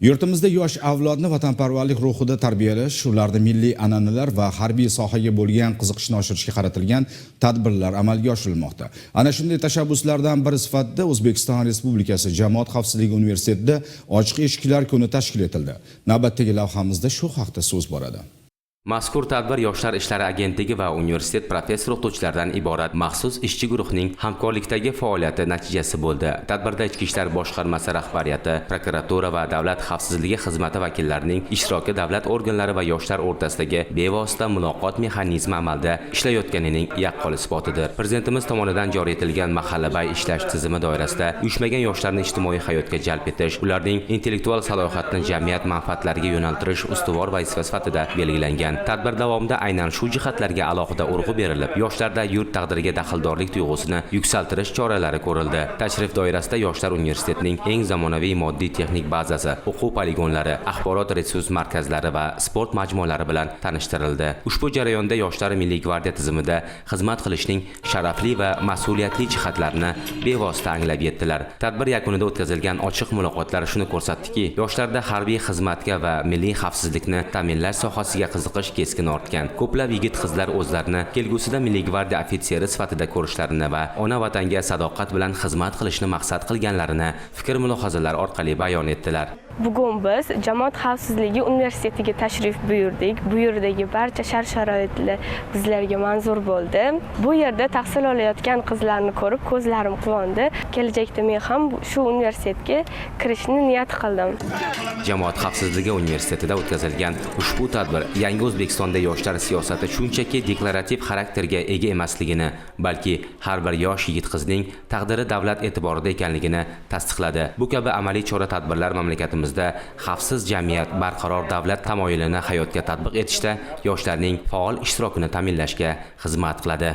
Yurtimizda yosh avlodni vatanparvarlik ruhida tarbiyalash, ularda milliy an'analar va harbiy sohaga bo'lgan qiziqishni oshirishga qaratilgan tadbirlar amalga oshirilmoqda. Ana shunday tashabbuslardan biri sifatida O'zbekiston Respublikasi Jamoat xavfsizligi universitetida ochiq eshiklar kuni tashkil etildi. Navbatdagi lavhamizda shu haqda so'z boradi. Mazkur tadbir Yoshlar ishlari agentligi va universitet professor-o'qituvchilaridan iborat maxsus ishchi guruhning hamkorlikdagi faoliyati natijasi bo'ldi. Tadbirda Ichki ishlar boshqarmasi rahbariyati, prokuratura va davlat xavfsizligi xizmati vakillarining ishtiroki davlat organlari va yoshlar o'rtasidagi bevosita muloqot mexanizmi amalda ishlayotganining yaqqol isbotidir. Prezidentimiz tomonidan joriy etilgan mahallabay ishlash tizimi doirasida uyushmagan yoshlarni ijtimoiy hayotga jalb etish, ularning intellektual salohiyatini jamiyat manfaatlariga yo'naltirish ustuvor vazifa sifatida belgilangan. Tadbir davomida aynan shu jihatlarga alohida urg'u berilib, yoshlarda yurt taqdiriga daxldorlik tuyg'usini yuksaltirish choralari ko'rildi. Tashrif doirasida Yoshlar universitetining eng zamonaviy moddiy texnik bazasi, o'quv poligonlari, axborot resurs markazlari va sport majmualari bilan tanishtirildi. Ushbu jarayonda yoshlar Milliy gvardiya tizimida xizmat qilishning sharafli va mas'uliyatli jihatlarini bevosita anglab yetdilar. Tadbir yakunida o'tkazilgan ochiq muloqotlar shuni ko'rsatdiki, yoshlarda harbiy xizmatga va milliy xavfsizlikni ta'minlash sohasiga qiziqish keskin ortgan. Ko'plab yigit-qizlar o'zlarini kelgusida Milliy gvardiya ofitseri sifatida ko'rishlarini va ona vatanga sadoqat bilan xizmat qilishni maqsad qilganlarini fikr-mulohazalar orqali bayon etdilar. Bugun biz Jamoat xavfsizligi universitetiga tashrif buyurdik. Bu yerdagi barcha shart-sharoitlar bizlarga manzur bo'ldi. Bu yerda tahsil olayotgan qizlarni ko'rib ko'zlarim quvondi. Kelajakda men ham shu universitetga kirishni niyat qildim. Jamoat xavfsizligi universitetida o'tkazilgan ushbu tadbir yangi O'zbekistonda yoshlar siyosati shunchaki deklarativ xarakterga ega emasligini, balki har bir yosh yigit-qizning taqdiri davlat e'tiborida ekanligini tasdiqladi. Bu kabi amaliy chora-tadbirlar mamlakatimizda xavfsiz jamiyat, barqaror davlat tamoyilini hayotga tatbiq etishda yoshlarning faol ishtirokini ta'minlashga xizmat qiladi.